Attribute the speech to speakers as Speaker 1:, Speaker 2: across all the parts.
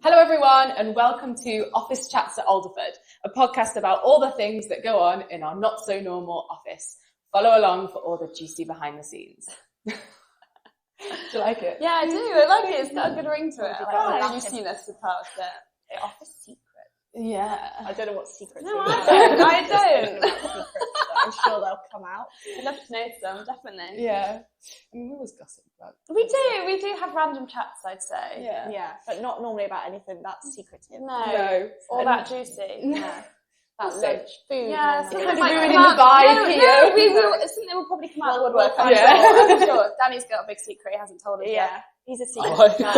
Speaker 1: Hello everyone and welcome to Office Chats at Alderford, a podcast about all the things that go on in our not so normal office. Follow along for all the juicy behind the scenes. Do you like it?
Speaker 2: Yeah, I do. I like it. It's got a good ring to it. I like the juiciness about the office secret.
Speaker 1: Yeah.
Speaker 3: I don't know what secrets
Speaker 2: No,
Speaker 3: are.
Speaker 2: I don't.
Speaker 3: I'm sure they'll come out.
Speaker 2: I'd love to know some, definitely.
Speaker 1: Yeah. I mean, we always gossip about it.
Speaker 2: We do have random chats, I'd say.
Speaker 3: Yeah, but not normally about anything that's secretive.
Speaker 2: No. Or that juicy.
Speaker 3: No. That lunch, food.
Speaker 2: Yeah,
Speaker 3: normally.
Speaker 2: something
Speaker 1: Might
Speaker 2: might
Speaker 1: be
Speaker 2: come
Speaker 1: ruining the
Speaker 2: out.
Speaker 1: vibe here.
Speaker 2: No, we will. Something will probably come out of the woodwork. I'm
Speaker 1: Yeah.
Speaker 2: sure. Danny's got a big secret he hasn't told us
Speaker 3: Yeah,
Speaker 2: yet.
Speaker 3: he's a secret
Speaker 4: Oh,
Speaker 3: guy.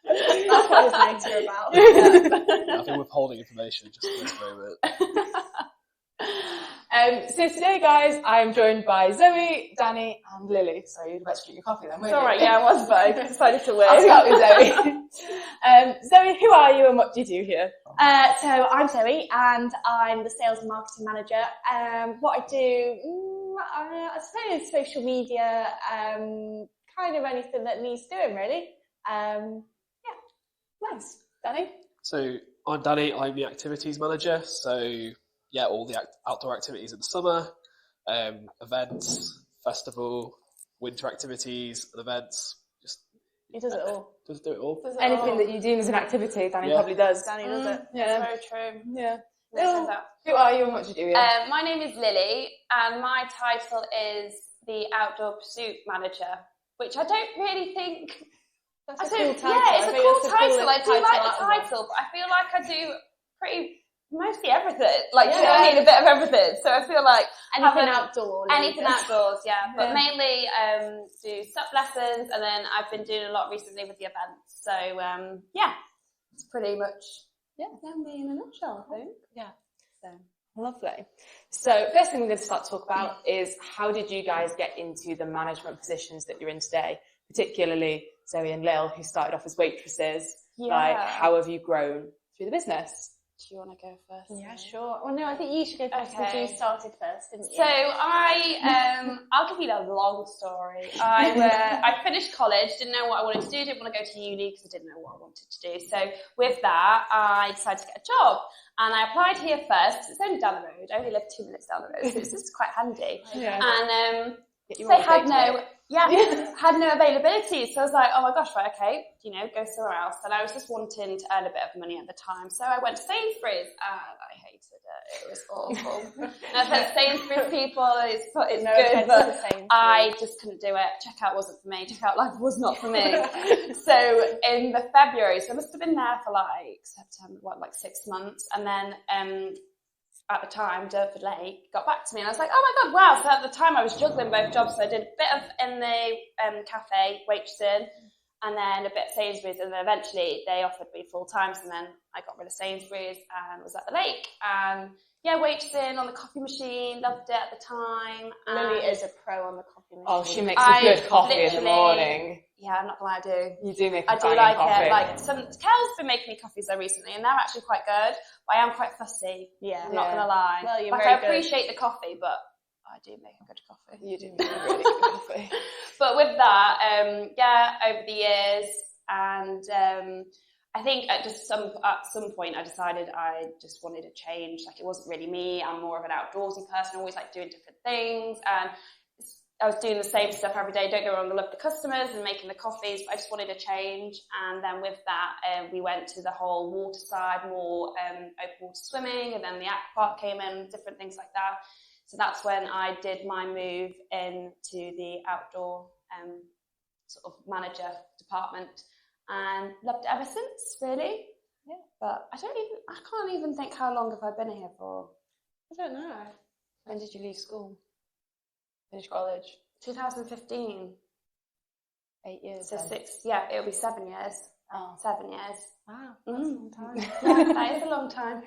Speaker 4: That's
Speaker 3: That's what his names are about.
Speaker 4: I've been withholding information just at this moment.
Speaker 1: So today, guys, I'm joined by Zoe, Danny, and Lily. Sorry, you'd better drink your coffee then,
Speaker 2: It's
Speaker 1: weren't you?
Speaker 2: alright, yeah, I was, but I decided to
Speaker 1: I'll
Speaker 2: wait.
Speaker 1: start with Zoe. Zoe, who are you and what do you do here?
Speaker 3: So I'm Zoe and I'm the sales and marketing manager. What I do, I suppose social media, kind of anything that needs doing really.
Speaker 1: Nice. Danny?
Speaker 4: So I'm Danny, I'm the activities manager. So yeah, all the outdoor activities in the summer, events, festival, winter activities and events. Just
Speaker 3: He does it all.
Speaker 4: do it all.
Speaker 1: Anything that you do as an activity, Danny
Speaker 4: Yeah.
Speaker 1: probably does.
Speaker 3: Danny does it.
Speaker 1: Yeah.
Speaker 2: That's very true.
Speaker 1: Yeah.
Speaker 2: Listen,
Speaker 1: Who are you and what do you do here?
Speaker 2: my name is Lily, and my title is the Outdoor Pursuit Manager, which I don't really think...
Speaker 3: That's
Speaker 2: I
Speaker 3: a
Speaker 2: don't,
Speaker 3: cool title.
Speaker 2: yeah, it's
Speaker 3: I
Speaker 2: a
Speaker 3: think
Speaker 2: cool
Speaker 3: that's the
Speaker 2: title. I
Speaker 3: coolest
Speaker 2: do like
Speaker 3: out
Speaker 2: the
Speaker 3: of them.
Speaker 2: title, but I feel like I do mostly everything. Like,
Speaker 3: Yeah.
Speaker 2: you know what I mean? A bit of everything. So I feel like
Speaker 3: Anything
Speaker 2: having-
Speaker 3: outdoor.
Speaker 2: anything outdoors, yeah. But
Speaker 1: Yeah.
Speaker 2: mainly do SUP lessons, and then I've been doing a lot recently with the events. So yeah, it's pretty much me in a nutshell, I think.
Speaker 1: Yeah. Lovely. So first thing we're going to start to talk about is how did you guys get into the management positions that you're in today, particularly Zoe and Lil, who started off as waitresses. Like, how have you grown through the business?
Speaker 2: Do you want to go first?
Speaker 3: Yeah, sure. Well, no, I think you should go first because
Speaker 2: Okay.
Speaker 3: you started first, didn't you?
Speaker 2: So I'll give you the long story. I finished college, didn't know what I wanted to do, didn't want to go to uni because I didn't know what I wanted to do. So with that, I decided to get a job. And I applied here first because it's only down the road. I only live 2 minutes down the road, so it's just quite handy.
Speaker 1: Yeah.
Speaker 2: And
Speaker 1: Get you
Speaker 2: they
Speaker 1: all
Speaker 2: had
Speaker 1: updated.
Speaker 2: had no availability. So I was like, oh my gosh, right, okay, go somewhere else. And I was just wanting to earn a bit of money at the time. So I went to Sainsbury's and I hated it. It was awful. No offense, Sainsbury's people, it's
Speaker 3: No
Speaker 2: good,
Speaker 3: offense
Speaker 2: but
Speaker 3: to the Sainsbury's.
Speaker 2: I just couldn't do it. Checkout wasn't for me. Checkout life was not for me. So in the February, so I must have been there for like September, 6 months. And then at the time, Derford Lake got back to me and I was like, oh my God, wow. So at the time I was juggling both jobs. So I did a bit of in the cafe, waitressing, and then a bit at Sainsbury's. And then eventually they offered me full time. So then I got rid of Sainsbury's and was at the lake. And yeah, waitressing on the coffee machine, loved it at the time.
Speaker 3: Lily
Speaker 2: And
Speaker 3: is a pro on the coffee machine.
Speaker 1: Oh, she makes a good coffee in the
Speaker 2: literally-
Speaker 1: morning.
Speaker 2: Yeah, I'm not gonna lie, I do.
Speaker 1: You do make a
Speaker 2: I do
Speaker 1: banging
Speaker 2: like
Speaker 1: coffee.
Speaker 2: it. Like Kel's been making me coffees though recently, and they're actually quite good. But I am quite fussy.
Speaker 3: Yeah.
Speaker 2: I'm not gonna lie.
Speaker 3: Well, you're
Speaker 2: like
Speaker 3: very
Speaker 2: I appreciate the coffee, but I do make a good coffee.
Speaker 1: You do make a really good coffee.
Speaker 2: But with that, over the years, and I think at some point I decided I just wanted to change. Like it wasn't really me. I'm more of an outdoorsy person. I always like doing different things, and I was doing the same stuff every day. Don't get me wrong, I love the customers and making the coffees, but I just wanted to change. And then with that, we went to the whole water side, more open water swimming, and then the aqua park came in, different things like that. So that's when I did my move into the outdoor sort of manager department, and loved it ever since, really. Yeah. But I can't even think how long have I been here for.
Speaker 3: I don't know.
Speaker 1: When did you leave school? Finish college?
Speaker 2: 2015.
Speaker 1: 8 years.
Speaker 2: So
Speaker 1: then.
Speaker 2: it'll be 7 years.
Speaker 1: Oh.
Speaker 2: 7 years.
Speaker 3: Wow, that's a long time.
Speaker 2: Yeah, that is a long time.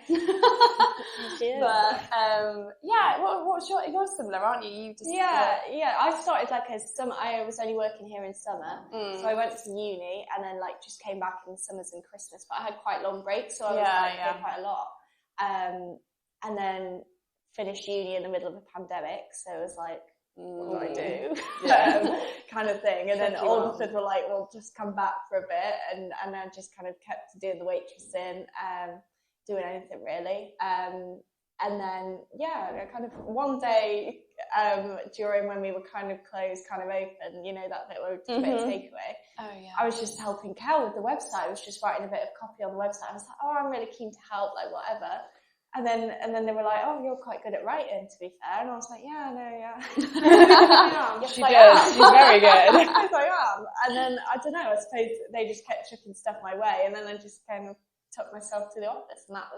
Speaker 3: Cheers.
Speaker 2: But what's you're similar, aren't you? You just
Speaker 3: Yeah. I started I was only working here in summer,
Speaker 2: Mm.
Speaker 3: so I went to uni and then just came back in summers and Christmas. But I had quite long breaks, so I was
Speaker 2: Yeah.
Speaker 3: here quite a lot. And then finished uni in the middle of a pandemic, so it was like, what do I do?
Speaker 1: Yeah.
Speaker 3: kind of thing. And then
Speaker 1: Tricky one.
Speaker 3: Alderford were like, well, just come back for a bit. And I just kind of kept doing the waitressing, doing anything really. And then, kind of one day during when we were kind of closed, kind of open, you know, that bit where we did a bit of takeaway.
Speaker 2: Oh, yeah.
Speaker 3: I was just helping Cal with the website. I was just writing a bit of copy on the website. I was like, I'm really keen to help, like whatever. And then they were like, you're quite good at writing, to be fair. And I was like, yeah, no, yes,
Speaker 1: She does. She's very good.
Speaker 3: Yes, I am. And then, I don't know, I suppose they just kept chucking stuff my way. And then I just kind of took myself to the office. And that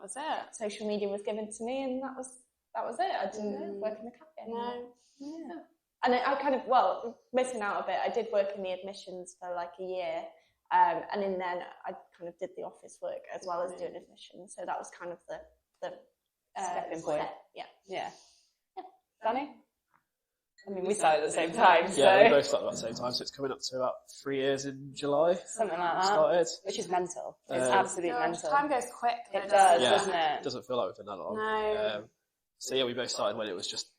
Speaker 3: was it. Social media was given to me, and that was it. I didn't work in the cafe anymore. No. Yeah. And I kind of, missing out a bit, I did work in the admissions for like a year. And in then I kind of did the office work as well as doing admissions. So that was kind of the
Speaker 1: stepping point.
Speaker 3: Yeah.
Speaker 1: Danny? I mean, we started at the same time, so...
Speaker 4: Yeah, we both started at the same time, so it's coming up to about 3 years in July.
Speaker 1: Something like that.
Speaker 4: Started.
Speaker 1: Which is mental. It's absolutely mental.
Speaker 2: Time goes quick.
Speaker 1: It does,
Speaker 4: Yeah,
Speaker 1: doesn't it?
Speaker 4: It doesn't feel like we've been that long.
Speaker 2: No.
Speaker 4: So yeah, we both started when it was just,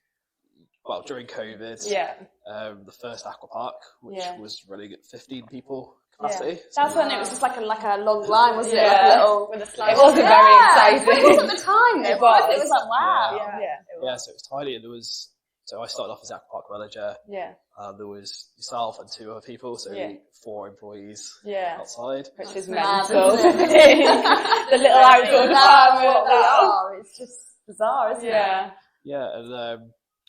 Speaker 4: during COVID.
Speaker 1: Yeah.
Speaker 4: The first aqua park, which was running at 15 people capacity.
Speaker 1: Yeah.
Speaker 2: That's when it was just like a long line, wasn't it?
Speaker 1: Yeah.
Speaker 2: Like a little,
Speaker 3: with a slide.
Speaker 1: It wasn't very exciting.
Speaker 2: It was at the time.
Speaker 1: It
Speaker 2: was. It
Speaker 1: was.
Speaker 2: was like, wow.
Speaker 1: Yeah.
Speaker 4: So it was tiny, and so I started off as aqua park manager.
Speaker 1: Yeah.
Speaker 4: There was yourself and 2 other people, so 4 employees outside.
Speaker 1: Which is
Speaker 2: Mad,
Speaker 1: mental.
Speaker 2: isn't it?
Speaker 1: The little outdoor department.
Speaker 2: It's just bizarre, isn't it?
Speaker 4: Yeah, and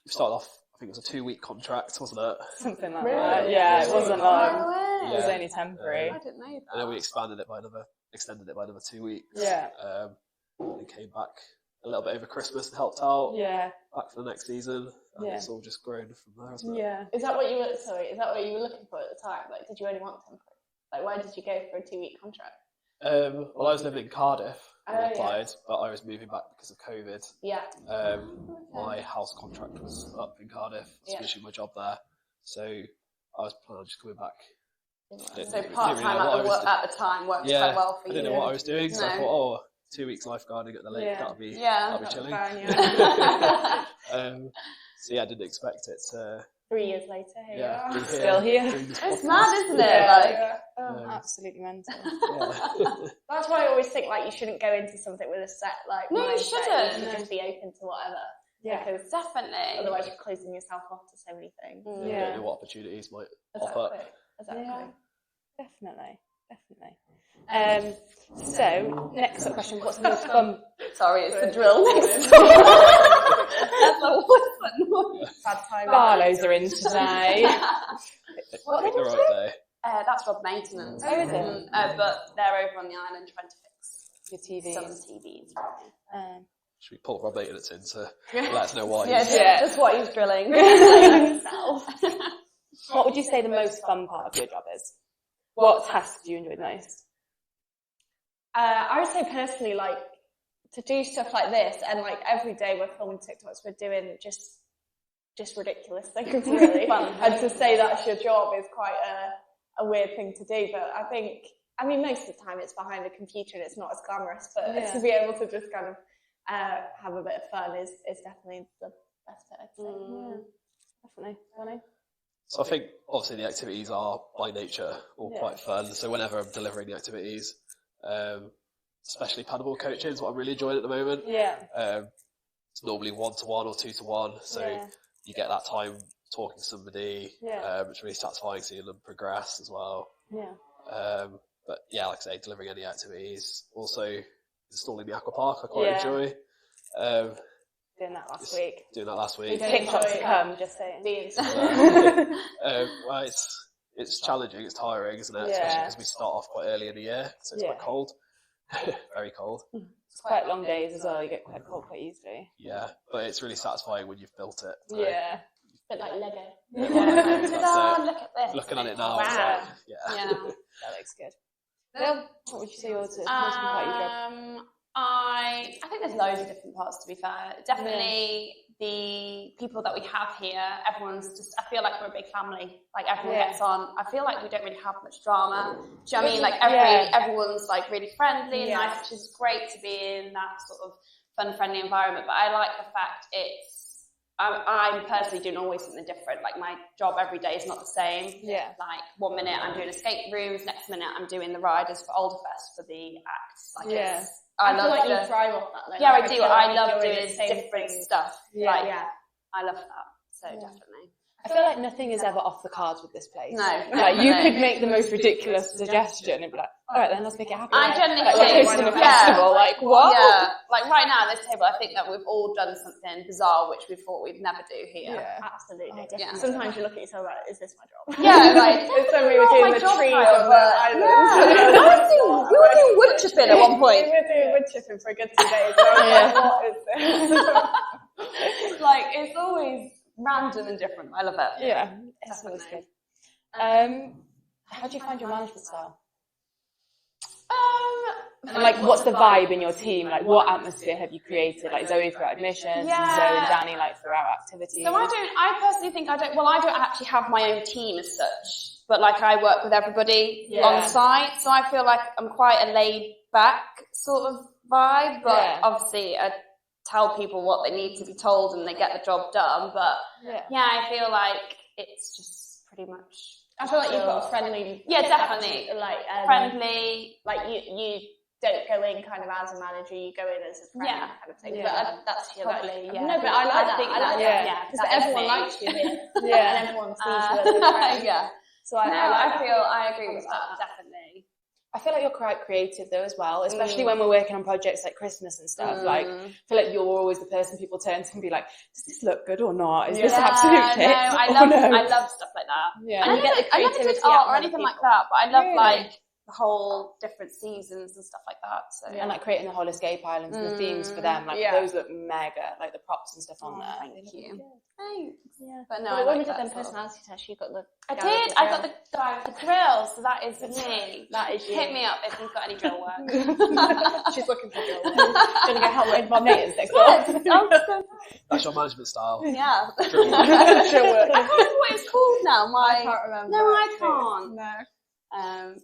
Speaker 4: we started off, I think it was a 2-week contract, wasn't it?
Speaker 1: Something like
Speaker 3: Really?
Speaker 1: that. Yeah, it wasn't long.
Speaker 2: No way.
Speaker 1: It was only temporary.
Speaker 2: I didn't know that.
Speaker 4: And then we extended it by another 2 weeks.
Speaker 1: Yeah.
Speaker 4: And came back a little bit over Christmas and helped out.
Speaker 1: Yeah.
Speaker 4: Back for the next season. And it's all just grown from there, hasn't it?
Speaker 1: Yeah.
Speaker 3: Is that what you were looking for at the time? Like, did you only want temporary? Like, why did you go for a 2-week contract?
Speaker 4: Well, I was living in Cardiff when I
Speaker 3: Oh,
Speaker 4: applied, but I was moving back because of COVID.
Speaker 3: Yeah.
Speaker 4: My house contract was up in Cardiff. I was finishing my job there. So I was planning on just coming back.
Speaker 2: So part-time at the time worked quite well for you.
Speaker 4: I didn't know what I was doing, so I thought, 2 weeks lifeguarding at the lake, that'll be chilling.
Speaker 3: Fine,
Speaker 4: So I didn't expect it to...
Speaker 3: 3 years later, here you are.
Speaker 4: be
Speaker 1: Still here.
Speaker 4: doing this
Speaker 2: It's
Speaker 4: podcast.
Speaker 2: mad, isn't it?
Speaker 1: Absolutely mental.
Speaker 3: That's why I always think like you shouldn't go into something with a set like
Speaker 2: No, you
Speaker 3: mindset.
Speaker 2: shouldn't.
Speaker 3: You should just be open to whatever.
Speaker 1: Yeah.
Speaker 3: Because
Speaker 2: Definitely.
Speaker 3: otherwise you're closing yourself off to so many things.
Speaker 4: You don't know what opportunities might pop up.
Speaker 3: Exactly.
Speaker 1: Yeah. Definitely. So, next up question, what's the most fun...
Speaker 2: Sorry, it's the drill next door. That's a whistle.
Speaker 3: Bad time.
Speaker 1: Barlows are in today.
Speaker 2: What
Speaker 4: Pick
Speaker 2: did
Speaker 4: the
Speaker 2: you
Speaker 4: right day.
Speaker 2: That's Rob Maintenance.
Speaker 1: Oh, is it?
Speaker 2: But they're over on the island trying to fix
Speaker 1: Your TV.
Speaker 2: some TVs.
Speaker 4: Should we pull Rob Maintenance in to let us know why?
Speaker 2: Just what he's drilling.
Speaker 1: What would you say the most fun part of your job is? What tasks do you enjoy the most?
Speaker 3: I would say personally, like, to do stuff like this, and like every day we're filming TikToks, we're doing just ridiculous things, really. And to say that's your job is quite a weird thing to do. But I mean, most of the time it's behind a computer and it's not as glamorous. But to be able to just kind of have a bit of fun is definitely the best bit, I'd say.
Speaker 1: Definitely. Funny.
Speaker 4: So I think obviously the activities are by nature all quite fun. So whenever I'm delivering the activities, especially paddleboard coaching is what I'm really enjoying at the moment.
Speaker 1: Yeah.
Speaker 4: It's normally 1-to-1 or 2-to-1, so you get that time talking to somebody. It's really satisfying seeing them progress as well.
Speaker 1: Yeah.
Speaker 4: But yeah, like I say, delivering any activities. Also installing the aqua park, I quite enjoy.
Speaker 1: Doing that last week.
Speaker 4: Doing that last week.
Speaker 1: TikToks to come, just saying.
Speaker 4: Well, it's challenging, it's tiring, isn't it? Especially because we start off quite early in the year, so it's quite cold. Very cold.
Speaker 1: It's quite long days as well, you get quite cold quite easily.
Speaker 4: Yeah, but it's really satisfying when you've built it. So
Speaker 1: Yeah.
Speaker 3: A bit like Lego.
Speaker 4: that's it.
Speaker 2: Look at this.
Speaker 4: Looking at it now, it's
Speaker 1: Wow.
Speaker 4: like,
Speaker 2: Yeah.
Speaker 1: That looks good. Well, what would you say yours is most fun part of your job?
Speaker 2: I think there's loads of different parts, to be fair. Definitely the people that we have here, everyone's just, I feel like we're a big family. Like everyone gets on. I feel like we don't really have much drama. Do you know what I mean? Like everyone's like really friendly and nice, which is great to be in that sort of fun, friendly environment. But I like the fact I'm personally doing always something different. Like my job every day is not the same.
Speaker 1: Yeah.
Speaker 2: Like 1 minute I'm doing escape rooms, next minute I'm doing the riders for AlderFest for the acts. Like I
Speaker 3: feel
Speaker 2: love
Speaker 3: like you thrive off that.
Speaker 2: Yeah, I do. I love doing different stuff.
Speaker 1: Yeah.
Speaker 2: Like, I love that. So definitely.
Speaker 1: I feel like nothing is ever off the cards with this place.
Speaker 2: No.
Speaker 1: Like, you could make the most ridiculous suggestion and be like, all right, then let's make it happen.
Speaker 2: I generally
Speaker 1: like, we're hosting a festival, like, what?
Speaker 2: Yeah, like right now at this table, I think that we've all done something bizarre which we thought we'd never do here.
Speaker 1: Yeah.
Speaker 3: Absolutely.
Speaker 2: Yeah.
Speaker 3: Sometimes you look at yourself like, is this my job?
Speaker 2: Yeah, like,
Speaker 3: it's when we were doing the tree on the island.
Speaker 2: We were doing wood chipping at one point.
Speaker 3: We were doing wood chipping for a good 2 days. What is this?
Speaker 2: Like, it's always random and different. I love it.
Speaker 1: Yeah, it's always good. How do you find your management style? And like, what's the vibe in your team? Like, what atmosphere have you created? Like Zoe throughout admissions, and Zoe and Danny like throughout activities.
Speaker 2: So I personally think I don't actually have my own team as such, but like I work with everybody on site, so I feel like I'm quite a laid back sort of vibe, but obviously I tell people what they need to be told and they get the job done, but I feel like it's just pretty much...
Speaker 3: I feel like you've got a friendly...
Speaker 2: Yeah, definitely.
Speaker 3: Like,
Speaker 2: friendly.
Speaker 3: Like, you don't go in kind of as a manager, you go in as a friend kind of thing.
Speaker 1: Yeah.
Speaker 3: But that's
Speaker 2: probably,
Speaker 3: No, but I like that. I like that. Because everyone likes you here. And everyone sees you as a friend. So
Speaker 2: I agree with that, definitely.
Speaker 1: I feel like you're quite creative though as well, especially when we're working on projects like Christmas and stuff. Like, I feel like you're always the person people turn to and be like, does this look good or not? Is this absolute shit?
Speaker 2: I love stuff like that.
Speaker 1: Yeah.
Speaker 2: And I never did art or anything like that, but I love like the whole different seasons and stuff like that. So
Speaker 1: and like creating the whole escape islands and the themes for them, like those look mega, like the props and stuff on there.
Speaker 2: Thank you. Thanks.
Speaker 3: Yeah.
Speaker 2: But no,
Speaker 3: when
Speaker 2: I
Speaker 3: we did them personality tests, you got the...
Speaker 2: I did. I got the guy with the grill, so that is me.
Speaker 3: That is you.
Speaker 2: Hit me up if you've got any drill work.
Speaker 3: She's looking for drill work. Gonna go help with my maintenance next door.
Speaker 4: That's your management style.
Speaker 2: Yeah.
Speaker 3: Drill work.
Speaker 2: I can't remember what it's called now.
Speaker 3: I can't remember.
Speaker 2: No, I can't.
Speaker 3: No.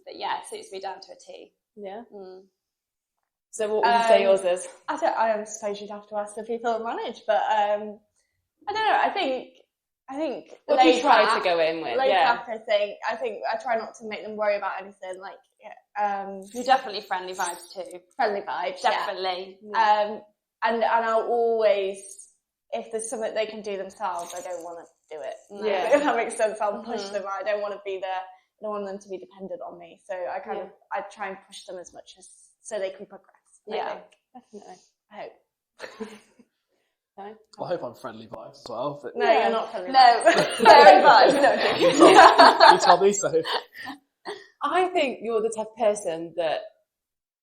Speaker 2: But yeah, it suits me down to a T.
Speaker 1: Yeah. So what would you say yours is?
Speaker 3: I suppose you'd have to ask the people that manage, but I don't know. I think
Speaker 1: What do you try to go in with?
Speaker 3: Laid back, I think I try not to make them worry about anything. Like,
Speaker 2: you're definitely friendly vibes too.
Speaker 3: Friendly vibes,
Speaker 2: definitely.
Speaker 3: And I'll always, if there's something they can do themselves, I don't want to do it.
Speaker 1: Yeah.
Speaker 3: If that makes sense, I'll push them. I don't want to be there. I don't want them to be dependent on me. So I I try and push them as much as so they can progress.
Speaker 1: Yeah, definitely.
Speaker 3: I hope.
Speaker 1: No?
Speaker 4: Well, I hope I'm friendly vibes as well. But
Speaker 3: No, you're not friendly.
Speaker 2: No, very vibes. No,
Speaker 4: you tell me so.
Speaker 1: I think you're the type of person that,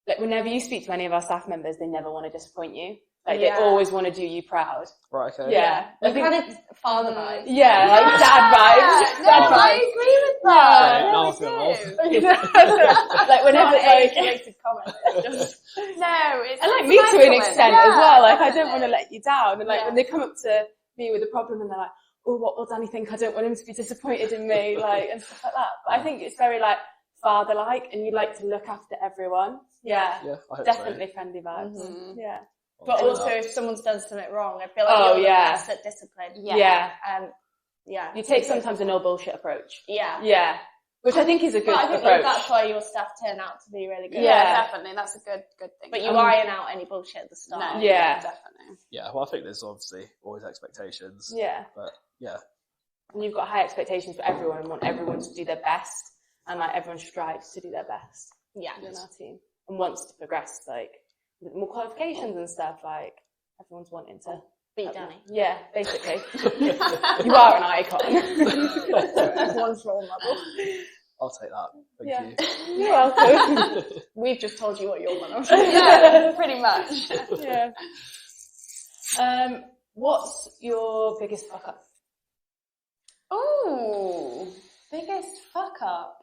Speaker 1: like, whenever you speak to any of our staff members, they never want to disappoint you. Like, they always want to do you proud.
Speaker 4: Right, okay.
Speaker 1: Yeah.
Speaker 3: You kind of father vibes.
Speaker 1: Yeah, like dad vibes. Dad
Speaker 2: I
Speaker 1: vibes.
Speaker 2: agree with that.
Speaker 4: Yeah, now I feel old.
Speaker 1: Like, whenever, like,
Speaker 3: Calculated comments.
Speaker 2: No, it's
Speaker 1: and like me to an extent as well. Like, I don't want to
Speaker 2: to.
Speaker 1: let you down. And like, when they come up to me with a problem and they're like, oh, what will Danny think? I don't want him to be disappointed in me, like, and stuff like that. But I think it's very like father-like, and you like to look after everyone. Yeah,
Speaker 4: Yeah, I hope
Speaker 1: definitely friendly vibes.
Speaker 2: Mm-hmm.
Speaker 1: Yeah.
Speaker 3: But also, if someone's done something wrong, I feel like you're the best at discipline.
Speaker 1: Yeah.
Speaker 3: Yeah.
Speaker 1: You take sometimes a no bullshit approach.
Speaker 3: Yeah.
Speaker 1: Yeah. Which I think is a good
Speaker 3: I think
Speaker 1: approach.
Speaker 3: that's why your staff turn out to be really good.
Speaker 2: Yeah, definitely. That's a good thing.
Speaker 3: But you iron out any bullshit at the start.
Speaker 2: No,
Speaker 1: Yeah.
Speaker 2: definitely.
Speaker 4: Yeah, well, I think there's obviously always expectations.
Speaker 1: Yeah.
Speaker 4: But, yeah.
Speaker 1: And you've got high expectations for everyone and want everyone to do their best. And like everyone strives to do their best.
Speaker 3: Yeah.
Speaker 1: In our team. And wants to progress, like, with more qualifications and stuff, like, everyone's wanting to
Speaker 3: Beat Danny.
Speaker 1: Yeah, basically. You are an icon.
Speaker 3: One's role model.
Speaker 4: I'll take that. Thank you.
Speaker 1: You're welcome.
Speaker 3: We've just told you what your model is.
Speaker 2: Yeah, pretty much.
Speaker 1: Yeah. What's your biggest fuck up?
Speaker 2: Ooh, biggest fuck up.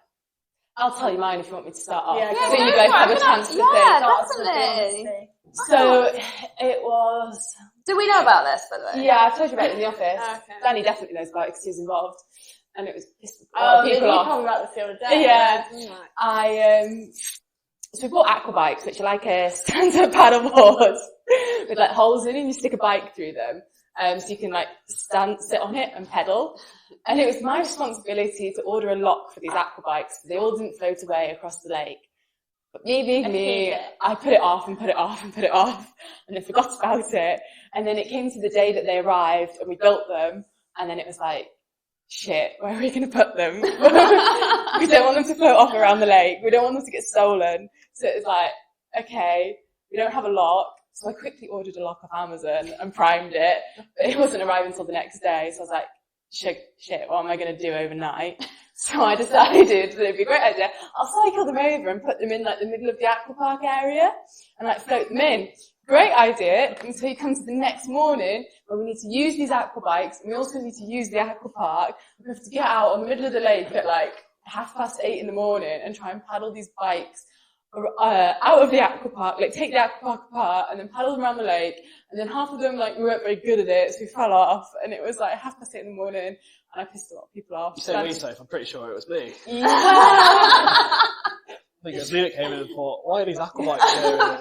Speaker 1: I'll tell you mine if you want me to start off.
Speaker 3: Yeah,
Speaker 1: so you guys have a chance to think.
Speaker 2: definitely.
Speaker 1: So it was...
Speaker 2: Do we know about this, by the way?
Speaker 1: Yeah, I've told you about it in the office.
Speaker 2: Okay.
Speaker 1: Danny definitely knows about it because he was involved. And it was pissing
Speaker 3: you
Speaker 1: people off.
Speaker 3: told me about this the other day.
Speaker 1: Yeah. So we bought aqua bikes, which are like a stand-up paddleboard with like holes in it, and you stick a bike through them. So you can like sit on it and pedal. And it was my responsibility to order a lock for these aqua bikes. They all didn't float away across the lake. But me, I put it off and put it off and put it off, and then forgot about it. And then it came to the day that they arrived and we built them, and then it was like, shit, where are we going to put them? We don't want them to float off around the lake. We don't want them to get stolen. So it was like, okay, we don't have a lock. So I quickly ordered a lock off Amazon and primed it, but it wasn't arriving until the next day. So I was like, shit, what am I going to do overnight? So I decided that it'd be a great idea. I'll cycle them over and put them in like the middle of the aqua park area and like float them in. Great idea until you come to the next morning where we need to use these aqua bikes and we also need to use the aqua park. We have to get out on the middle of the lake at like 8:30 in the morning and try and paddle these bikes out of the aqua park, like take the aqua park apart and then paddle them around the lake. And then half of them, like, we weren't very good at it, so we fell off. And it was like 8:30 in the morning, and I pissed a lot of people off.
Speaker 4: You say me, Soph, I'm pretty sure it was me.
Speaker 1: Yeah.
Speaker 4: I think it was me that came in and thought, why are these aqua bikes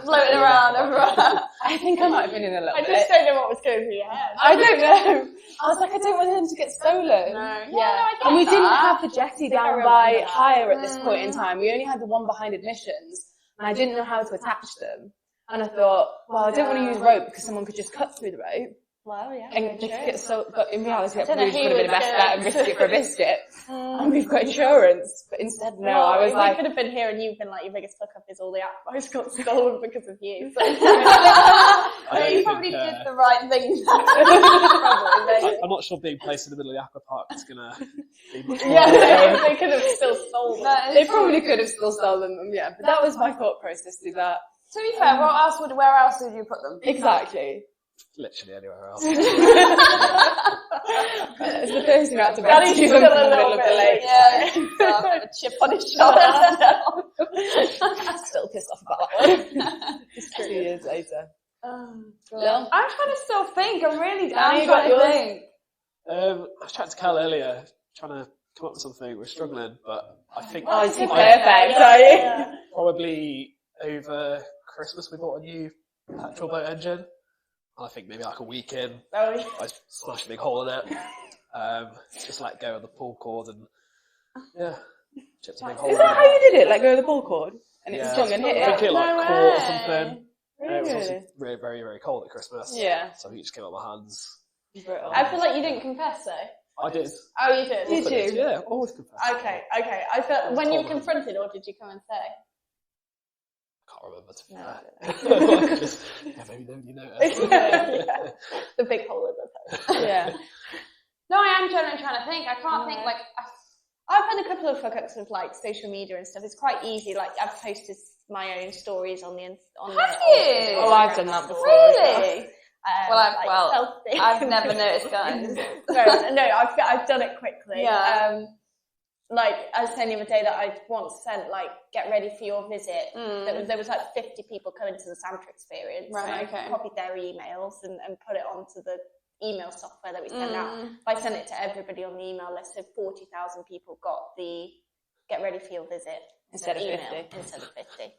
Speaker 2: floating around everywhere?
Speaker 1: I think I might have been in a little bit.
Speaker 3: I just don't know what was going through your head.
Speaker 1: I don't know. I was like, I don't want them to get stolen.
Speaker 2: No.
Speaker 3: Yeah.
Speaker 1: And we didn't have the jetty down by
Speaker 3: remember that.
Speaker 1: hire at this point in time. We only had the one behind admissions, and I didn't know how to attach them. And I thought, well, I don't want to use rope because someone could just cut through the rope.
Speaker 3: Well, yeah.
Speaker 1: And they could get but in reality, that
Speaker 3: don't know
Speaker 1: probably
Speaker 3: who
Speaker 1: would have been the
Speaker 3: would
Speaker 1: best
Speaker 3: go.
Speaker 1: bet and risk it for a biscuit. And we've got insurance. But instead, no, I was like,
Speaker 3: could have been here and you've been like, your biggest fuck up is all the aquas got stolen because of you. So.
Speaker 2: No, you probably did the right thing. Probably,
Speaker 4: I'm not sure being placed in the middle of the aqua park is going to be much more.
Speaker 3: Yeah, they could have still stolen them.
Speaker 1: they probably could have still stolen them, yeah. But that was my thought process to that.
Speaker 2: To be fair, where else would you put them?
Speaker 1: Exactly.
Speaker 4: Literally anywhere else.
Speaker 1: As the person who had to
Speaker 3: Daddy's
Speaker 1: rescue
Speaker 3: still
Speaker 1: them from
Speaker 3: a
Speaker 1: the middle
Speaker 3: little
Speaker 1: of the
Speaker 3: bit
Speaker 1: lake.
Speaker 2: Yeah, he's got a chip on his shoulder.
Speaker 1: Still pissed off about that one. 2 years later. Lil?
Speaker 2: I'm trying to still think. I'm really
Speaker 1: Danny,
Speaker 2: down
Speaker 1: you got
Speaker 2: trying to
Speaker 1: yours?
Speaker 2: think.
Speaker 4: I was chatting to Cal earlier, trying to come up with something. We're struggling, but I think
Speaker 1: Oh, it's
Speaker 4: I-
Speaker 1: perfect, are you?
Speaker 4: probably over Christmas we bought a new petrol boat engine. I think maybe like a week in, I smashed a big hole in it. Just let go of the pull cord and chipped a big hole
Speaker 1: Is
Speaker 4: in
Speaker 1: that
Speaker 4: it.
Speaker 1: how you did it? Like go with the pull cord? And it
Speaker 4: Yeah.
Speaker 1: swung and hit
Speaker 4: I think
Speaker 1: it?
Speaker 4: it like
Speaker 3: No
Speaker 4: caught or
Speaker 3: way.
Speaker 4: something. It was also
Speaker 1: Really?
Speaker 4: very, very, very cold at Christmas.
Speaker 1: Yeah.
Speaker 4: So I think it just came out of my hands.
Speaker 1: Brittle.
Speaker 3: I feel like you didn't confess though.
Speaker 4: I did.
Speaker 3: Oh, you did?
Speaker 1: Did you?
Speaker 4: Yeah, always confess.
Speaker 3: Okay. I felt when you were confronted, or did you come and say?
Speaker 4: I can't remember to be
Speaker 3: No,
Speaker 4: fair. Yeah, maybe nobody noticed.
Speaker 3: Yeah. The big hole in the post.
Speaker 1: Yeah.
Speaker 2: No, I am generally trying to think. I can't think like.
Speaker 3: I've had a couple of fuck ups with like social media and stuff. It's quite easy. Like I've posted my own stories on the
Speaker 2: Have
Speaker 3: on
Speaker 2: you?
Speaker 1: Oh, I've done that before.
Speaker 2: Really?
Speaker 3: Well,
Speaker 2: I've never noticed, guys.
Speaker 3: no, I've done it quickly.
Speaker 2: Yeah.
Speaker 3: Like I was saying the other day that I once sent like get ready for your visit. There was like 50 people coming to the Santa experience,
Speaker 2: Right,
Speaker 3: and I
Speaker 2: okay.
Speaker 3: copied their emails and put it onto the email software that we send out. If I sent it to everybody on the email list, so 40,000 people got the get ready for your visit
Speaker 1: Instead of
Speaker 3: email
Speaker 1: 50.
Speaker 3: instead of 50.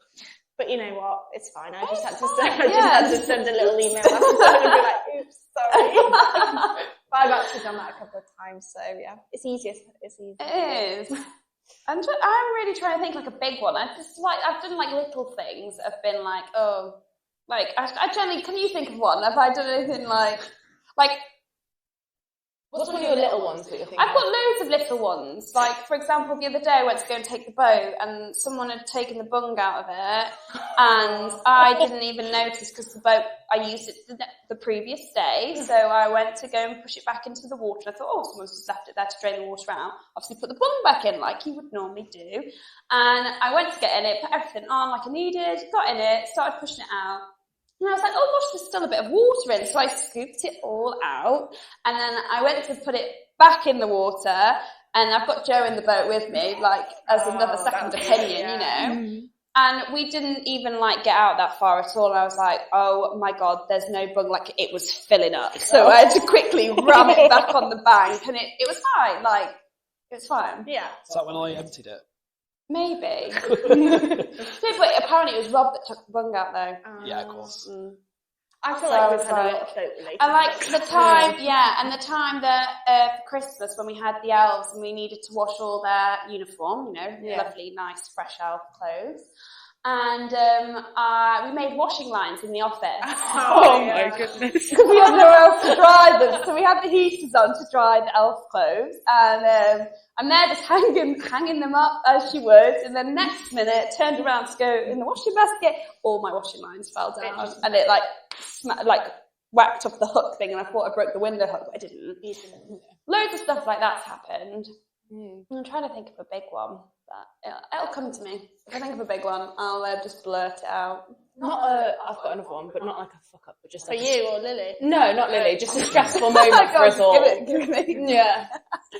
Speaker 3: But you know what? It's fine. I just
Speaker 2: It's
Speaker 3: had to
Speaker 2: fine,
Speaker 3: send a little email back to someone and be like, oops, sorry. But I've actually done that a couple of times, so yeah. It's easier.
Speaker 2: It is. I'm really trying to think like a big one. I've done like little things that have been like, oh, like I generally, can you think of one? Have I done anything like
Speaker 1: What's one of your little ones that you're thinking
Speaker 2: I've got loads of little ones. Like, for example, the other day I went to go and take the boat and someone had taken the bung out of it and I didn't even notice because the boat, I used it the previous day. So I went to go and push it back into the water. I thought, oh, someone's just left it there to drain the water out. Obviously put the bung back in like you would normally do. And I went to get in it, put everything on like I needed, got in it, started pushing it out. And I was like, oh gosh, there's still a bit of water in. So I scooped it all out. And then I went to put it back in the water. And I've got Joe in the boat with me, like, as another second opinion, you know. And we didn't even, like, get out that far at all. And I was like, oh my God, there's no bung. Like, it was filling up. So I had to quickly ram it back on the bank. And it was fine. Like, it was fine.
Speaker 3: Yeah.
Speaker 4: Is that when I emptied it?
Speaker 2: Maybe. No, but apparently it was Rob that took the bung out, though.
Speaker 4: Yeah, of course.
Speaker 3: I feel
Speaker 2: So
Speaker 3: like
Speaker 2: I
Speaker 3: we've
Speaker 2: was
Speaker 3: had a
Speaker 2: like-
Speaker 3: lot of boat related.
Speaker 2: And like the time, and the time that for Christmas when we had the elves and we needed to wash all their uniform, lovely, nice, fresh elf clothes. And we made washing lines in the office.
Speaker 1: Oh my goodness.
Speaker 2: Because we had nowhere else to dry them. So we had the heaters on to dry the elf clothes. And I'm there just hanging them up as she would. And then next minute, turned around to go in the washing basket. All my washing lines fell down. And it whacked off the hook thing. And I thought I broke the window hook, but I didn't. Loads of stuff like that's happened. I'm trying to think of a big one. But it'll come to me. If I think of a big one, I'll just blurt it out.
Speaker 1: I've got another one, but not like a fuck up, but just
Speaker 3: For
Speaker 1: like
Speaker 3: you or Lily?
Speaker 1: No, not Lily. Just a stressful moment for us all.
Speaker 2: Give it.
Speaker 1: Yeah,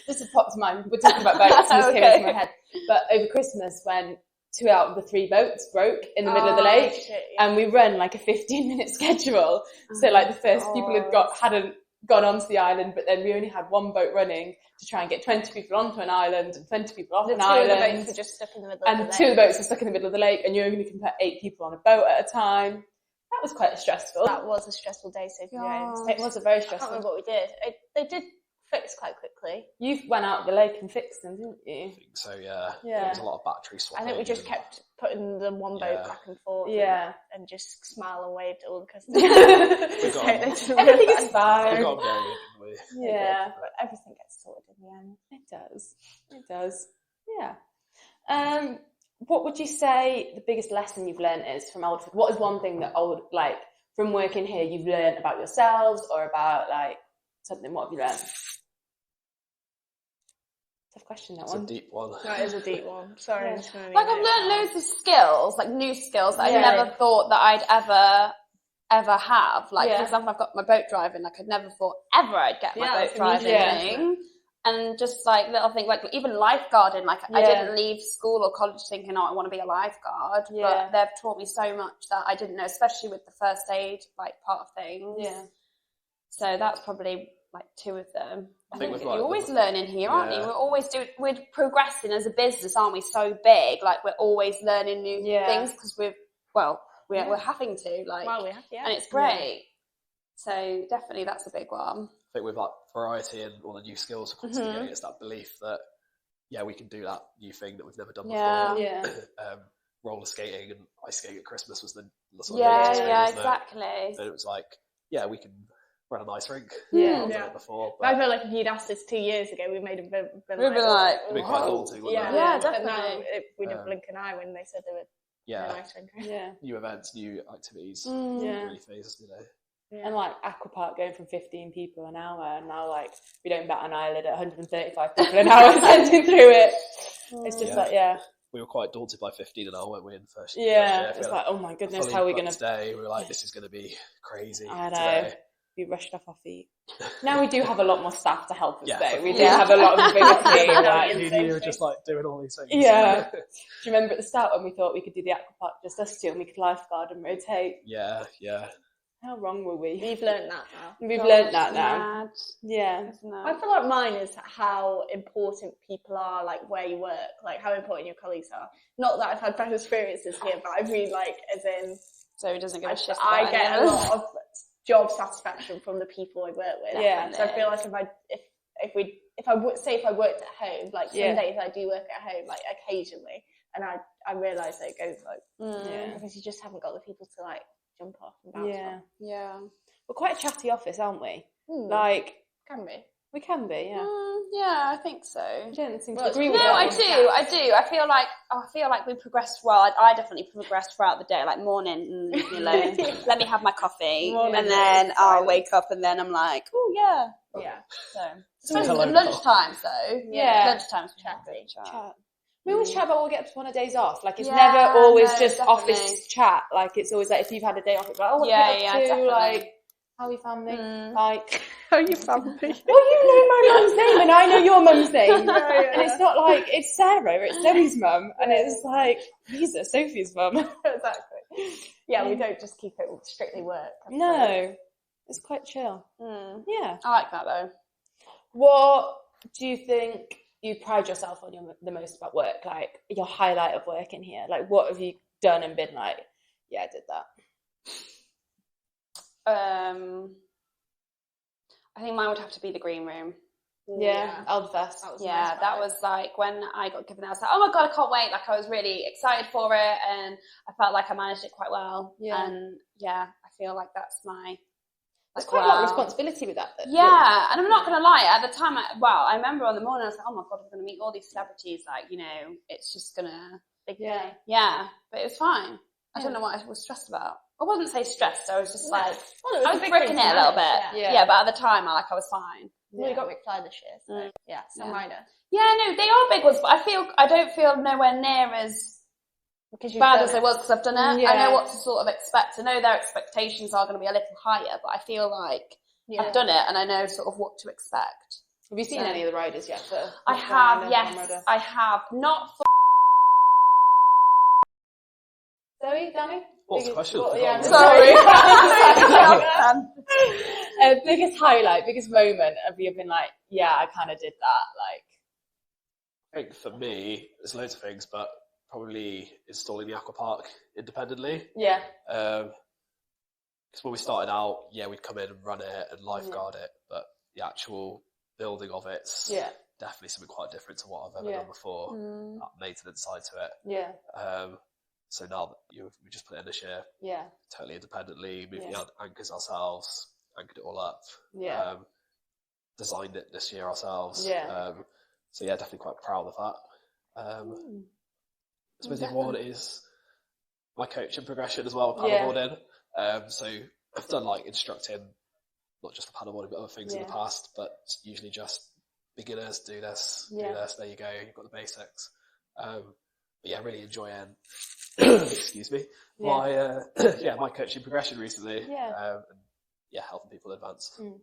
Speaker 1: this has popped to mind. We're talking about boats, and this came into my head. But over Christmas, when 2 out of the 3 boats broke in the middle of the lake, and we run like a 15-minute schedule. So like the first people hadn't gone onto the island, but then we only had 1 boat running to try and get 20 people onto an island and 20 people off an island.
Speaker 3: The 2 of the boats were just stuck in the middle of the lake.
Speaker 1: And 2 of the boats were stuck in the middle of the lake, and you only can put 8 people on a boat at a time. That was quite stressful.
Speaker 3: That was a stressful day, Sophie Jones.
Speaker 1: It was a very
Speaker 3: I can't
Speaker 1: stressful.
Speaker 3: remember what we did. They did fix quite quickly.
Speaker 1: You went out the lake and fixed them, didn't you?
Speaker 4: I think so, yeah.
Speaker 1: Yeah.
Speaker 4: There was a lot of battery
Speaker 3: I
Speaker 4: swapping.
Speaker 3: think we just kept putting the one boat back and forth.
Speaker 1: Yeah.
Speaker 3: And just smile and waved at all the customers.
Speaker 1: Everything is
Speaker 4: We
Speaker 1: fine.
Speaker 4: got on going, didn't we?
Speaker 1: Yeah.
Speaker 3: But everything gets sorted in the end.
Speaker 1: It does. Yeah. What would you say the biggest lesson you've learned is from AlderFest? What is one thing that from working here you've learned about yourselves or about like something? What have you learned? Tough question, that
Speaker 4: It's
Speaker 1: one.
Speaker 4: a deep one.
Speaker 3: That is a deep one. Sorry.
Speaker 1: Yeah.
Speaker 3: I'm just gonna
Speaker 2: Like
Speaker 3: leave
Speaker 2: I've
Speaker 3: it.
Speaker 2: learned loads of skills, like new skills that
Speaker 1: Yeah.
Speaker 2: I never thought that I'd ever have. Like
Speaker 1: Yeah.
Speaker 2: for example, I've got my boat driving. Like I'd never thought ever I'd get my boat
Speaker 3: that's
Speaker 2: driving
Speaker 3: amazing.
Speaker 2: thing. And just like little things, like even lifeguarding. Like I didn't leave school or college thinking, I want to be a lifeguard.
Speaker 1: Yeah.
Speaker 2: But they've taught me so much that I didn't know, especially with the first aid like part of things.
Speaker 1: Yeah.
Speaker 2: So that's probably like 2 of them. I think
Speaker 4: with,
Speaker 2: you're
Speaker 4: like,
Speaker 2: always learning here, aren't you?
Speaker 4: Yeah.
Speaker 2: We're progressing as a business, aren't we? So big, like we're always learning new things because we're having to, like,
Speaker 3: Well, we have, yeah.
Speaker 2: and it's great. So definitely that's a big one.
Speaker 4: I think with like variety and all the new skills we're constantly getting, it's that belief that we can do that new thing that we've never done before.
Speaker 1: Yeah.
Speaker 4: Roller skating and ice skating at Christmas was the sort of latest thing, wasn't it?
Speaker 2: Exactly.
Speaker 4: And it was like, we can run an ice rink.
Speaker 1: Yeah.
Speaker 4: We've done
Speaker 3: Yeah.
Speaker 4: it before.
Speaker 3: I
Speaker 4: But
Speaker 3: feel like if you'd asked us 2 years ago, we made a bit
Speaker 2: We'd be like,
Speaker 4: it'd be quite daunting, wouldn't
Speaker 3: yeah,
Speaker 4: it?
Speaker 2: Yeah,
Speaker 3: But now
Speaker 2: definitely.
Speaker 3: we didn't blink an eye when they said they were
Speaker 4: Yeah.
Speaker 3: nice and
Speaker 1: Yeah.
Speaker 4: New events, new activities.
Speaker 1: Yeah.
Speaker 4: Really phases,
Speaker 1: And like Aquapark going from 15 people an hour, and now like we don't bat an eyelid at 135 people an hour sending through it. It's just
Speaker 4: We were quite daunted by 15 an hour, weren't we, in the first
Speaker 1: yeah.
Speaker 4: year?
Speaker 1: It's like, oh my goodness,
Speaker 4: fully
Speaker 1: how are we going
Speaker 4: booked
Speaker 1: to?
Speaker 4: day? We were like, this is going to be crazy.
Speaker 1: I know.
Speaker 4: today.
Speaker 1: We rushed off our feet. Now we do have a lot more staff to help us though. We do
Speaker 2: Yeah.
Speaker 1: have a lot of bigger team.
Speaker 3: Yeah.
Speaker 1: Like,
Speaker 4: You were just like doing all these things.
Speaker 1: Yeah. Do you remember at the start when we thought we could do the Aquapark just us 2 and we could lifeguard and rotate?
Speaker 4: Yeah.
Speaker 1: How wrong were we?
Speaker 3: We've learned that now.
Speaker 1: We've learned that now.
Speaker 2: Mad,
Speaker 1: Yeah.
Speaker 2: isn't it?
Speaker 3: I feel like mine is how important people are, like where you work, like how important your colleagues are. Not that I've had bad experiences here, but I mean like as in
Speaker 2: So he doesn't give a shit.
Speaker 3: I
Speaker 2: about
Speaker 3: get a
Speaker 2: anyone.
Speaker 3: lot of job satisfaction from the people I work with.
Speaker 1: Yeah.
Speaker 3: So I feel like if I worked at home, like some days I do work at home, like occasionally, and I realise that it goes like because you just haven't got the people to like jump off and bounce off.
Speaker 2: Yeah.
Speaker 1: We're quite a chatty office, aren't we?
Speaker 3: Hmm.
Speaker 1: Like,
Speaker 3: Can be.
Speaker 1: we can be, yeah.
Speaker 2: Yeah, I think so.
Speaker 1: You don't seem to
Speaker 3: Well,
Speaker 1: agree
Speaker 2: No,
Speaker 1: with that.
Speaker 2: I do. I feel like we progressed well. I definitely progressed throughout the day, like morning, leave me alone. Let me have my coffee,
Speaker 3: Morning
Speaker 2: and then
Speaker 3: is
Speaker 2: I'll
Speaker 3: silent.
Speaker 2: wake up, and then I'm like, oh yeah.
Speaker 3: Yeah.
Speaker 2: So
Speaker 4: hello,
Speaker 2: lunchtime though.
Speaker 1: Yeah.
Speaker 2: Lunchtime
Speaker 3: Chatty.
Speaker 1: Chat. We always chat about what we get up to on our days off. Like, it's
Speaker 2: Yeah,
Speaker 1: never always
Speaker 2: no,
Speaker 1: just
Speaker 2: definitely.
Speaker 1: office chat. Like, it's always like, if you've had a day off, it's like, oh, what
Speaker 2: Yeah,
Speaker 1: you get up to?
Speaker 2: definitely.
Speaker 1: Like, how are you family? Like,
Speaker 3: How you family?
Speaker 1: well, you know my mum's name and I know your mum's name. And it's not like, it's Sarah, it's Zoe's mum. And it's like, Lisa, Sophie's mum.
Speaker 3: Exactly. Yeah, we don't just keep it strictly work.
Speaker 1: No, it's quite chill. Yeah.
Speaker 2: I like that though.
Speaker 1: What do you think you pride yourself on the most about work? Like, your highlight of work in here? Like, what have you done and been like, yeah, I did that?
Speaker 2: I think mine would have to be the green room.
Speaker 1: Yeah, AlderFest.
Speaker 2: That was like when I got given that, I was like, oh my god, I can't wait. Like I was really excited for it, and I felt like I managed it quite well.
Speaker 1: Yeah.
Speaker 2: And I feel like that's my.
Speaker 1: There's quite a lot of responsibility with that.
Speaker 2: Yeah, and I'm not going to lie, at the time, I remember on the morning, I was like, oh my god, I'm going to meet all these celebrities, like, you know, it's just going to...
Speaker 3: Big day.
Speaker 2: Yeah, but it was fine. I don't know what I was stressed about. I wasn't say stressed, I was just like, I was bricking it a little bit. Yeah, but at the time, I was fine.
Speaker 3: Well, you got McFly this year, so it's not minor.
Speaker 2: Yeah, no, they are big ones, but I don't feel nowhere near as bad as I was because I've done it.
Speaker 1: Yeah.
Speaker 2: I know what to sort of expect. I know their expectations are going to be a little higher, but I feel like I've done it and I know sort of what to expect.
Speaker 1: Have you seen any of the riders yet?
Speaker 2: I have, yes. I have. Not for...
Speaker 1: Zoe, Danny?
Speaker 4: What's the question?
Speaker 1: Sorry. Biggest highlight, biggest moment of you been like, yeah, I kind of did that. Like,
Speaker 4: I think for me, there's loads of things, but probably installing the aqua park independently.
Speaker 1: Yeah.
Speaker 4: Because when we started out, we'd come in and run it and lifeguard it, but the actual building of it's definitely something quite different to what I've ever done before. That maintenance side to it.
Speaker 1: Yeah.
Speaker 4: So now that we just put it in this year, totally independently, moved the anchors ourselves, anchored it all up, designed it this year ourselves. So definitely quite proud of that. I suppose the other one is my coaching progression as well, paddleboarding. So I've done like instructing, not just for paddleboarding, but other things in the past, but usually just beginners, do this, there you go, you've got the basics. But really enjoying, excuse me, my coaching progression recently. And helping people advance.
Speaker 1: You've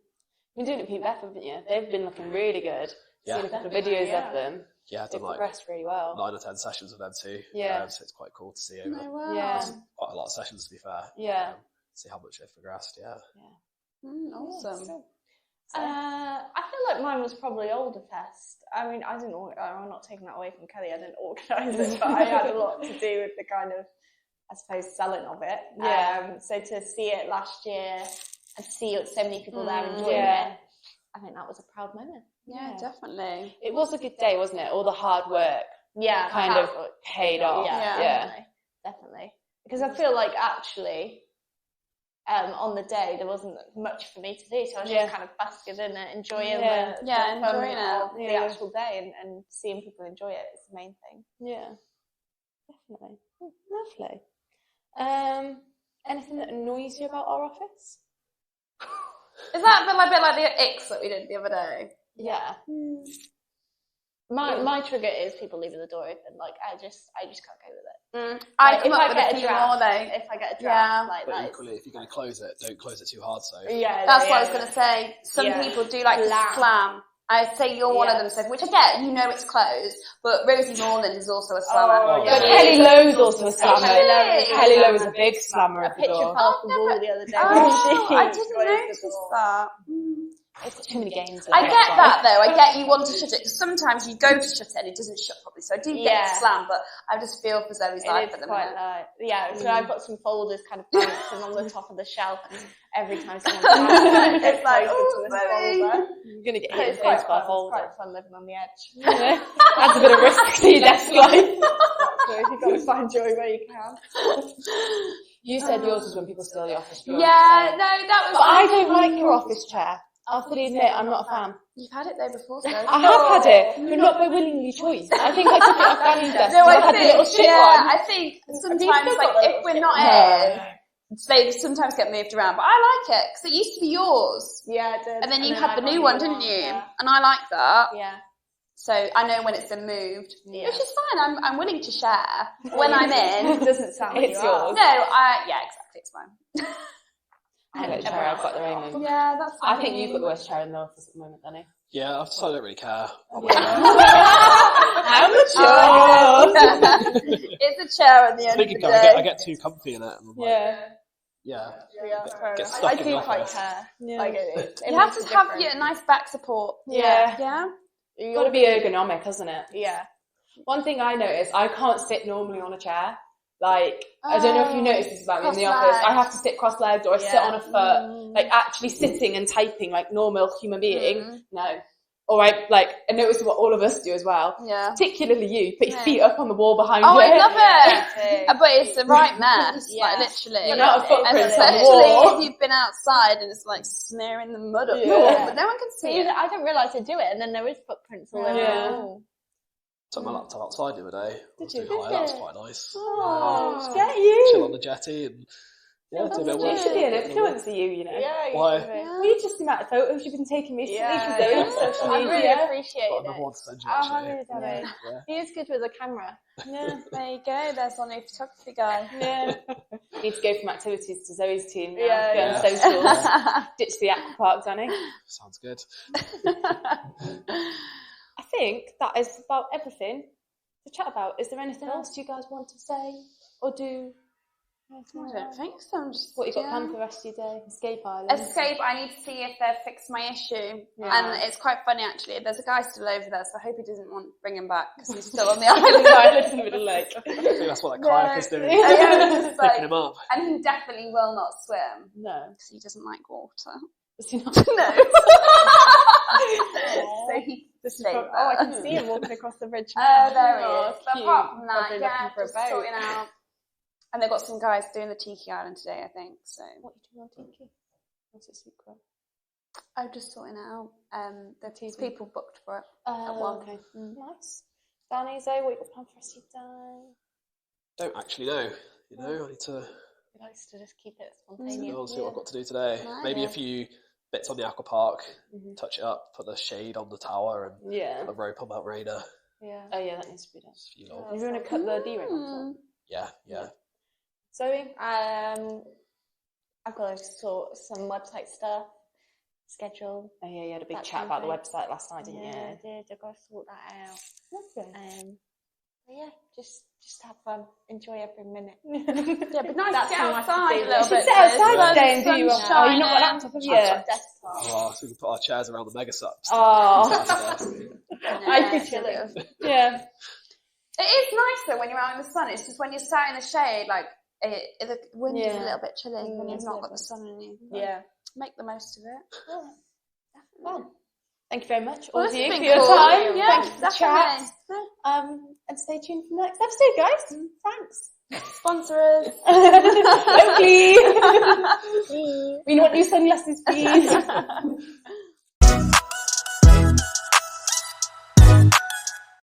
Speaker 1: been doing it with Beth, haven't you? They've been looking really good. Seen a couple of videos of them.
Speaker 4: Yeah, I've done
Speaker 1: like progressed really well.
Speaker 4: 9 or 10 sessions with them too. So it's quite cool to see over. Quite a lot of sessions, to be fair. See how much they've progressed.
Speaker 2: Awesome.
Speaker 3: I feel like mine was probably AlderFest. I mean, I'm not taking that away from Kelly. I didn't organise it, but I had a lot to do with the kind of, I suppose, selling of it. So to see it last year and see so many people there enjoying it, I think that was a proud moment.
Speaker 2: Yeah, definitely.
Speaker 1: It was a good day, wasn't it? All the hard work kind of paid off.
Speaker 3: Definitely. Because I feel like actually on the day there wasn't much for me to do, so I was just kind of basking in it, enjoying the actual day and seeing people enjoy it is the main thing.
Speaker 1: Yeah, definitely. Lovely. Anything that annoys you about our office?
Speaker 2: Is that a bit like the irks that we did the other day?
Speaker 1: Yeah.
Speaker 3: My trigger is people leaving the door open. Like I just can't go with it.
Speaker 2: I come up with a few more though.
Speaker 3: If I get a draft,
Speaker 4: but equally, if you're going to close it, don't close it too hard. So
Speaker 2: that's what I was going to say. Some people do like to slam. I say you're one of them, Soph, which I get. You know it's closed, but Rosie Morland is also a slammer.
Speaker 1: But Kelly Lowe's also a slammer. Kelly Lowe is a big slammer at the door.
Speaker 3: A picture fell off the wall the other day.
Speaker 2: I didn't notice that.
Speaker 1: It's too many games.
Speaker 2: I get that though. I get you want to shut it because sometimes you go to shut it and it doesn't shut properly. So I do get slammed, but I just feel for Zoe's life at the minute.
Speaker 3: So I've got some folders kind of balancing on the top of the shelf, and every time someone comes, it's like, oh, folder.
Speaker 1: You're gonna get hit in the face by a folder.
Speaker 3: It's quite fun living on the edge.
Speaker 1: Adds a bit of risk to your desk life.
Speaker 3: So you've got to find joy where you can.
Speaker 1: You said yours was when people steal the office chair.
Speaker 2: Yeah, no, that was.
Speaker 1: But I don't like your office chair. I'll fully admit, I'm not a fan.
Speaker 2: You've had it there before, so.
Speaker 1: I have had it, but not by willingly choice. I think I took it off Danny's desk.
Speaker 2: No,
Speaker 1: I had the little shit one.
Speaker 2: I think sometimes, like, if we're not in, they sometimes get moved around. But I like it, because it used to be yours.
Speaker 3: Yeah, it did.
Speaker 2: And then you had the new one, didn't you? Yeah. And I like that.
Speaker 3: Yeah.
Speaker 2: So I know when it's been moved, which is fine. I'm willing to share when I'm in.
Speaker 3: It doesn't sound like
Speaker 1: it's yours.
Speaker 2: No, exactly, it's mine.
Speaker 1: I got a chair, I've got the Raymond.
Speaker 2: Yeah, that's fine.
Speaker 1: I think you've got the worst chair in the office at the moment, Danny.
Speaker 4: Yeah, I've decided I don't really care.
Speaker 1: I'm mature.
Speaker 2: It's a chair at the end of the day.
Speaker 4: I get too comfy in it. And get stuck
Speaker 3: I
Speaker 4: in
Speaker 3: do
Speaker 4: the
Speaker 3: quite
Speaker 4: office.
Speaker 3: care.
Speaker 2: You have to have your nice back support.
Speaker 1: Yeah. You've got to be ergonomic, hasn't it?
Speaker 3: Yeah.
Speaker 1: One thing I notice, I can't sit normally on a chair. like, I don't know if you noticed this about me in the office. I have to sit cross-legged or I sit on a foot, like actually sitting and typing like normal human being. No. All right, like, I noticed what all of us do as well.
Speaker 2: Yeah.
Speaker 1: Particularly you, put your feet up on the wall behind you.
Speaker 2: Oh, I love it. But it's the right mess, like literally.
Speaker 1: You're not a footprint
Speaker 2: especially
Speaker 1: on the wall.
Speaker 2: if you've been outside and it's like smearing the mud up the wall, but no one can see it.
Speaker 3: I didn't realise they do it, and then there is footprints all over the wall.
Speaker 4: Took my laptop outside the other day.
Speaker 1: Did you?
Speaker 4: That was quite nice.
Speaker 1: Oh, get you.
Speaker 4: Chill on the jetty and do a bit of work.
Speaker 1: You should be an influencer, you know.
Speaker 3: Yeah,
Speaker 4: Why?
Speaker 1: Well, you just the amount of photos you've been taking recently for social
Speaker 3: I
Speaker 1: media.
Speaker 3: really appreciate
Speaker 4: Got
Speaker 3: it.
Speaker 4: another one to send you,
Speaker 3: Oh,
Speaker 4: actually.
Speaker 3: yeah. He is good with a camera.
Speaker 1: Yeah.
Speaker 2: There you go, there's our new photography guy.
Speaker 1: Yeah. Need to go from activities to Zoe's team now.
Speaker 3: Yeah,
Speaker 1: Go on socials. Ditch the aqua park, Danny.
Speaker 4: Sounds good.
Speaker 1: I think that is about everything to chat about. Is there anything else you guys want to say or do?
Speaker 2: I don't think so. I'm just,
Speaker 1: What you got planned for the rest of your day? Escape Island.
Speaker 2: Escape, I need to see if they've fixed my issue. And it's quite funny actually. There's a guy still over there, so I hope he doesn't want to bring him back because he's still on the island.
Speaker 1: Island in the middle lake.
Speaker 4: I think that's what that kayaker's doing.
Speaker 2: Just like,
Speaker 4: Picking him up.
Speaker 2: and he definitely will not swim
Speaker 1: No.
Speaker 2: because he doesn't like water.
Speaker 1: Does he not?
Speaker 2: No. So he stayed there.
Speaker 3: Oh, I can see him walking across the bridge.
Speaker 2: Oh, there he is. But
Speaker 1: cute.
Speaker 2: apart from that,
Speaker 3: Probably looking for a
Speaker 2: just
Speaker 3: boat.
Speaker 2: sorting out. And they've got some guys doing the Tiki Island today, I think. So
Speaker 1: What are you doing on Tiki? What's a secret?
Speaker 2: I'm just sorting it out. There's people booked for it.
Speaker 1: Okay. Nice. Danny, Zoe, what you got planned for the rest of your day?
Speaker 4: Don't actually know. You know, I need to
Speaker 3: He likes to just keep it
Speaker 4: see
Speaker 3: spontaneous.
Speaker 4: what I've got to do today.
Speaker 2: Nice.
Speaker 4: Maybe a few bits on the aqua park, touch it up, put the shade on the tower and a rope on Mount Rainer.
Speaker 3: Yeah.
Speaker 1: Oh yeah, that needs to be done.
Speaker 4: Just a few little-
Speaker 1: Are you going to cut the D-ring off?
Speaker 4: Yeah.
Speaker 1: Zoe?
Speaker 3: I've got to sort some website stuff, schedule.
Speaker 1: Oh yeah, you had a big
Speaker 3: That
Speaker 1: chat
Speaker 3: kind
Speaker 1: about the
Speaker 3: of
Speaker 1: website last night, didn't
Speaker 3: I
Speaker 1: you?
Speaker 3: did. I've got to sort that out.
Speaker 1: Lovely.
Speaker 3: But yeah, just have fun. Enjoy every minute.
Speaker 2: Yeah, but nice
Speaker 3: That's
Speaker 2: to get
Speaker 3: my
Speaker 2: outside a
Speaker 3: favourite.
Speaker 2: little
Speaker 1: You should
Speaker 2: bit.
Speaker 1: sit outside today and do your...
Speaker 2: Sunshine
Speaker 1: Oh, you've not got a
Speaker 2: and-
Speaker 1: laptop, have you?
Speaker 3: I've got desktop.
Speaker 4: Oh, so we can put our chairs around the mega subs.
Speaker 1: Oh.
Speaker 3: I could chill it.
Speaker 1: Yeah.
Speaker 2: It is nice though when you're out in the sun. It's just when you're sat in the shade, like the wind is a little bit chilly when you've not got the sun in you.
Speaker 3: Yeah.
Speaker 2: Make the most of it.
Speaker 1: Well, thank you very much, all of
Speaker 2: this
Speaker 1: you,
Speaker 2: has
Speaker 1: for
Speaker 2: been
Speaker 1: your
Speaker 2: cool.
Speaker 1: time.
Speaker 2: Yeah,
Speaker 1: Thank you for the chat.
Speaker 2: definitely.
Speaker 1: And stay tuned for the next episode, guys. Thanks.
Speaker 2: Sponsor us.
Speaker 1: Hopefully. We want new sunglasses, please.